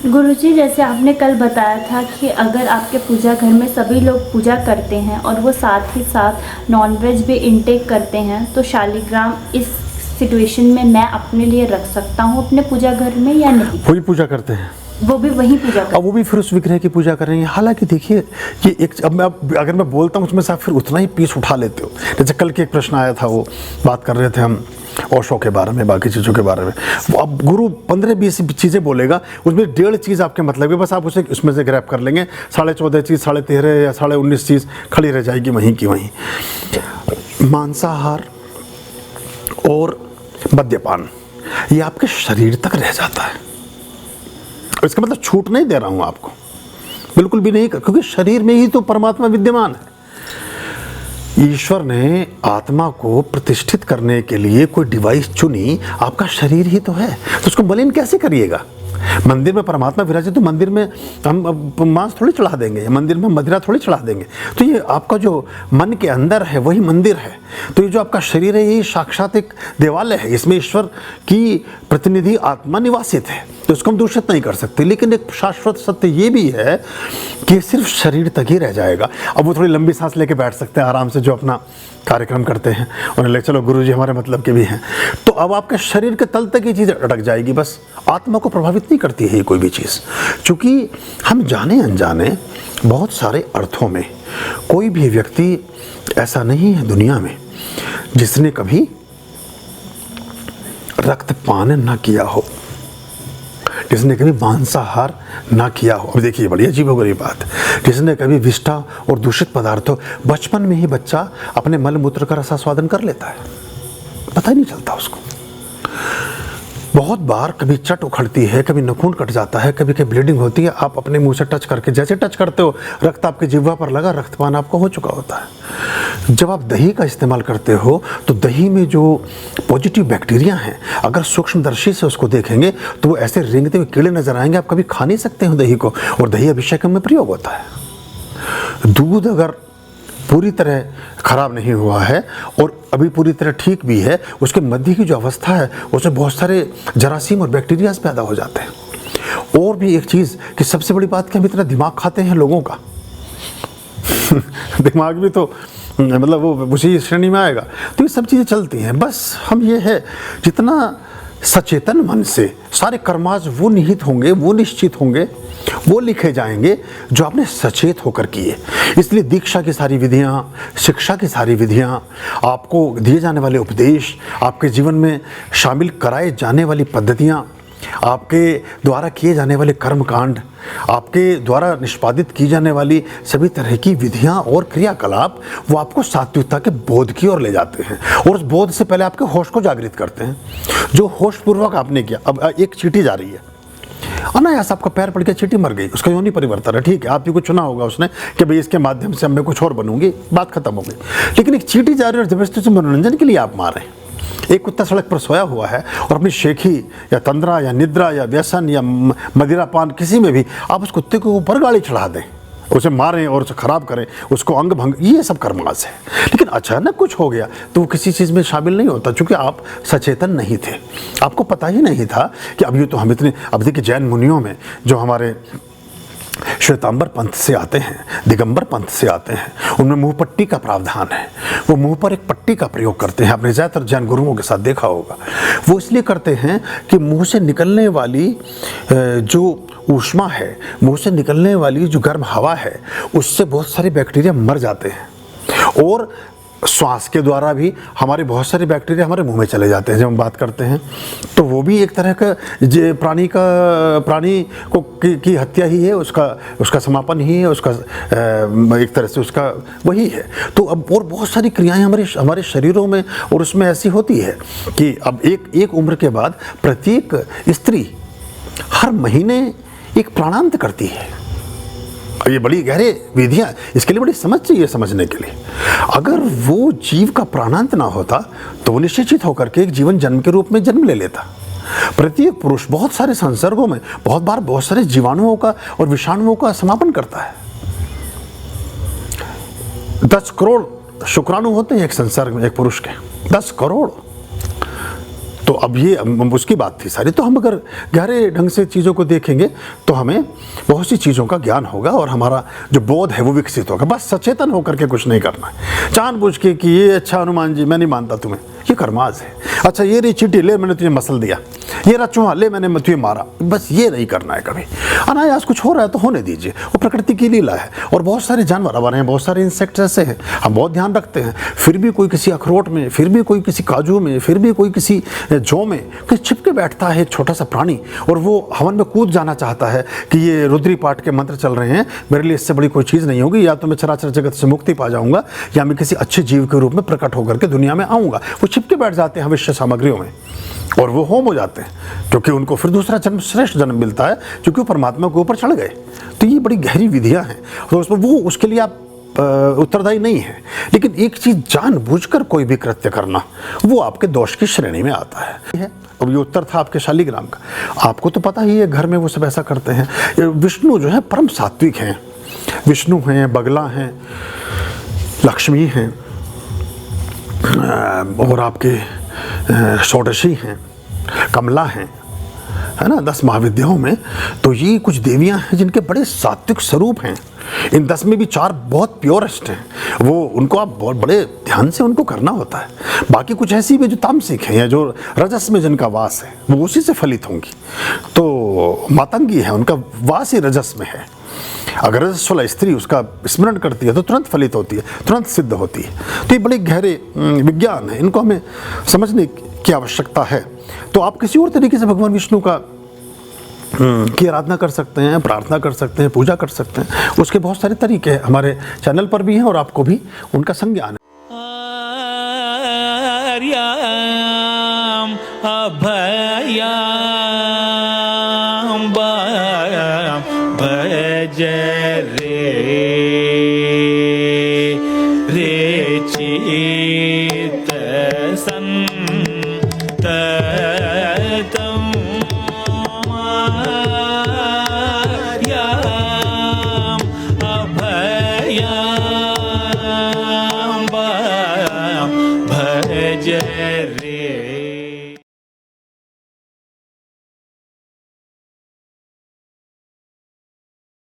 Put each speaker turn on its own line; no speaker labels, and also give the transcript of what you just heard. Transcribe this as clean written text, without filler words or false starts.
गुरुजी, जैसे आपने कल बताया था कि अगर आपके पूजा घर में सभी लोग पूजा करते हैं और वो साथ ही साथ नॉनवेज भी इनटेक करते हैं, तो शालिग्राम इस सिचुएशन में मैं अपने लिए रख सकता हूँ अपने पूजा घर में या नहीं?
वही पूजा करते हैं,
वो भी वही पूजा करते हैं।
अब वो भी फिर उस विग्रह की पूजा करेंगे। हालांकि देखिए ये एक, अगर मैं बोलता हूँ उसमें से आप फिर उतना ही पीस उठा लेते हो। जैसे कल के एक प्रश्न आया था, वो बात कर रहे थे हम ओशो के बारे में, बाकी चीज़ों के बारे में। वो अब गुरु 15-20 चीज़ें बोलेगा, उसमें 1.5 चीज़ आपके मतलब है, बस आप उसे उसमें से ग्रैब कर लेंगे। 14.5 चीज़, 13.5 या 19.5 चीज़ खड़ी रह जाएगी वहीं की वहीं। मांसाहार और मद्यपान ये आपके शरीर तक रह जाता है। इसका मतलब छूट नहीं दे रहा हूं आपको, बिल्कुल भी नहीं, क्योंकि शरीर में ही तो परमात्मा विद्यमान है। ईश्वर ने आत्मा को प्रतिष्ठित करने के लिए कोई डिवाइस चुनी, आपका शरीर ही तो है, तो उसको मलिन कैसे करिएगा? मंदिर में परमात्मा विराजे तो मंदिर में हम मांस थोड़ी चढ़ा देंगे, मंदिर में मदिरा थोड़ी चढ़ा देंगे। तो ये आपका जो मन के अंदर है वही मंदिर है। तो ये जो आपका शरीर है ये साक्षात एक देवालय है, इसमें ईश्वर की प्रतिनिधि आत्मा निवासित है, तो इसको हम दूषित नहीं कर सकते। लेकिन एक शाश्वत सत्य ये भी है कि सिर्फ शरीर तक ही रह जाएगा। अब वो थोड़ी लंबी सांस लेके बैठ सकते हैं आराम से, जो अपना कार्यक्रम करते हैं, उन्हें लगे चलो गुरुजी हमारे मतलब के भी हैं। तो अब आपके शरीर के तल तक ये चीज़ अटक जाएगी, बस आत्मा को प्रभावित नहीं करती है ये कोई भी चीज़। क्योंकि हम जाने अनजाने बहुत सारे अर्थों में, कोई भी व्यक्ति ऐसा नहीं है दुनिया में जिसने कभी रक्तपान ना किया हो, जिसने कभी मांसाहार ना किया हो। अब देखिए बड़ी अजीबोगरीब बात, जिसने कभी विष्ठा और दूषित पदार्थों, बचपन में ही बच्चा अपने मल मूत्र का रसास्वादन कर लेता है, पता ही नहीं चलता उसको। बहुत बार कभी चट उखड़ती है, कभी नखून कट जाता है, कभी कभी ब्लीडिंग होती है, आप अपने मुंह से टच करके, जैसे टच करते हो रक्त आपके जिह्वा पर लगा, रक्तपान आपको हो चुका होता है। जब आप दही का इस्तेमाल करते हो तो दही में जो पॉजिटिव बैक्टीरिया हैं, अगर सूक्ष्मदर्शी से उसको देखेंगे तो वो ऐसे रेंगते हुए कीड़े नजर आएंगे, आप कभी खा नहीं सकते हो दही को, और दही अभिषेक में प्रयोग होता है। दूध अगर पूरी तरह खराब नहीं हुआ है और अभी पूरी तरह ठीक भी है, उसके मध्य की जो अवस्था है उसमें बहुत सारे जरासीम और बैक्टीरियाज पैदा हो जाते हैं। और भी एक चीज़ कि सबसे बड़ी बात कि हम इतना दिमाग खाते हैं लोगों का दिमाग भी तो मतलब वो उसी श्रेणी में आएगा। तो ये सब चीज़ें चलती हैं, बस हम ये है जितना सचेतन मन से सारे कर्माज वो निहित होंगे, वो निश्चित होंगे, वो लिखे जाएंगे जो आपने सचेत होकर किए। इसलिए दीक्षा की सारी विधियां, शिक्षा की सारी विधियां, आपको दिए जाने वाले उपदेश, आपके जीवन में शामिल कराए जाने वाली पद्धतियां, आपके द्वारा किए जाने वाले कर्मकांड, आपके द्वारा निष्पादित की जाने वाली सभी तरह की विधियां और क्रियाकलाप, वो आपको सात्विकता के बोध की ओर ले जाते हैं और उस बोध से पहले आपके होश को जागृत करते हैं। जो होशपूर्वक आपने किया, अब एक चींटी जा रही है, अनायास आपका पैर पड़ के चींटी मर गई, उसका योनि परिवर्तन है, ठीक है, आप भी कुछ चुना होगा उसने कि भाई इसके माध्यम से मैं कुछ और बनूंगी, बात खत्म हो गई। लेकिन एक चींटी जा रही है और जबरदस्ती से मनोरंजन के लिए आप मार रहे हैं। एक कुत्ता सड़क पर सोया हुआ है और अपनी शेखी या तंद्रा या निद्रा या व्यसन या मदिरापान किसी में भी आप उस कुत्ते को ऊपर गाड़ी चढ़ा दें, उसे मारें और उसे खराब करें, उसको अंग भंग, ये सब कर्मास है। लेकिन अचानक कुछ हो गया तो वो किसी चीज़ में शामिल नहीं होता, क्योंकि आप सचेतन नहीं थे, आपको पता ही नहीं था कि अब ये तो हम इतने, अब देखिए जैन मुनियों में जो हमारे श्वेतांबर पंथ से आते हैं, दिगंबर पंथ से आते हैं, उनमें मुंह पट्टी का प्रावधान है। वो मुंह पर एक पट्टी का प्रयोग करते हैं, आपने ज़्यादातर जैन गुरुओं के साथ देखा होगा। वो इसलिए करते हैं कि मुंह से निकलने वाली जो ऊष्मा है, मुंह से निकलने वाली जो गर्म हवा है, उससे बहुत सारे बैक्टीरिया मर जाते हैं और श्वास के द्वारा भी हमारे बहुत सारे बैक्टीरिया हमारे मुंह में चले जाते हैं। जब हम बात करते हैं तो वो भी एक तरह का प्राणी को की हत्या ही है, उसका समापन ही है, उसका एक तरह से उसका वही है। तो अब और बहुत सारी क्रियाएं हमारे शरीरों में और उसमें ऐसी होती है कि अब एक उम्र के बाद प्रत्येक स्त्री हर महीने एक प्राणांत करती है। ये बड़ी गहरे विधियां, इसके लिए बड़ी समझ चाहिए समझने के लिए। अगर वो जीव का प्राणांत ना होता तो वो निश्चित होकर के एक जीवन जन्म के रूप में जन्म ले लेता। प्रत्येक पुरुष बहुत सारे संसर्गों में बहुत बार बहुत सारे जीवाणुओं का और विषाणुओं का समापन करता है। 10 करोड़ शुक्राणु होते हैं एक संसर्ग में, एक पुरुष के 10 करोड़। तो अब ये उसकी बात थी सारी। तो हम अगर गहरे ढंग से चीज़ों को देखेंगे तो हमें बहुत सी चीज़ों का ज्ञान होगा और हमारा जो बोध है वो विकसित होगा। बस सचेतन होकर के कुछ नहीं करना है, जानबूझ के कि ये अच्छा हनुमान जी मैं नहीं मानता तुम्हें, ये कर्माज है। अच्छा ये रही चींटी, ले मैंने तुझे मसल दिया, ये रहा चूहा, ले मैंने तुझे मारा, बस ये नहीं करना है कभी। अनायास कुछ हो रहा है तो होने दीजिए, वो प्रकृति की लीला है। और बहुत सारे जानवर हमारे हैं, बहुत सारे इंसेक्ट्स ऐसे हैं, हम बहुत ध्यान रखते हैं, फिर भी कोई किसी अखरोट में, फिर भी कोई किसी काजू में, फिर भी कोई किसी जौ में कहीं छिप के बैठता है एक छोटा सा प्राणी, और वो हवन में कूद जाना चाहता है कि ये रुद्री पाठ के मंत्र चल रहे हैं, मेरे लिए इससे बड़ी कोई चीज़ नहीं होगी, या तो मैं चराचर जगत से मुक्ति पा जाऊंगा या मैं किसी अच्छे जीव के रूप में प्रकट होकर के दुनिया में आऊँगा। वो छिप के बैठ जाते हैं हविष्य सामग्रियों में और वो होम हो जाते हैं, क्योंकि उनको फिर दूसरा जन्म, श्रेष्ठ जन्म मिलता है, क्योंकि वो परमात्मा के ऊपर चढ़ गए। तो ये बड़ी गहरी विधियां हैं, तो उसमें वो उसके लिए आप उत्तरदायी नहीं है। लेकिन एक चीज़ जानबूझकर कोई भी कृत्य करना, वो आपके दोष की श्रेणी में आता है। अब ये उत्तर था आपके शालिग्राम का। आपको तो पता ही है घर में वो सब ऐसा करते हैं। विष्णु जो है परम सात्विक हैं, विष्णु हैं, बगला हैं, लक्ष्मी हैं, और आपके षोडशी हैं, कमला हैं, है ना, 10 महाविद्याओं में। तो ये कुछ देवियां हैं जिनके बड़े सात्विक स्वरूप हैं। इन 10 में भी 4 बहुत प्योरेस्ट हैं, वो उनको आप बहुत बड़े ध्यान से उनको करना होता है। बाकी कुछ ऐसी भी जो तामसिक हैं या जो रजस में जिनका वास है, वो उसी से फलित होंगी। तो मातंगी है, उनका वास ही रजस में है। अगर रजस्वला स्त्री उसका स्मरण करती है तो तुरंत फलित होती है, तुरंत सिद्ध होती है। तो ये बड़े गहरे विज्ञान है, इनको हमें समझने की आवश्यकता है। तो आप किसी और तरीके से भगवान विष्णु का की आराधना कर सकते हैं, प्रार्थना कर सकते हैं, पूजा कर सकते हैं। उसके बहुत सारे तरीके हैं, हमारे चैनल पर भी हैं और आपको भी उनका संज्ञान है।
भज रे चित संततम अभयाम भज रे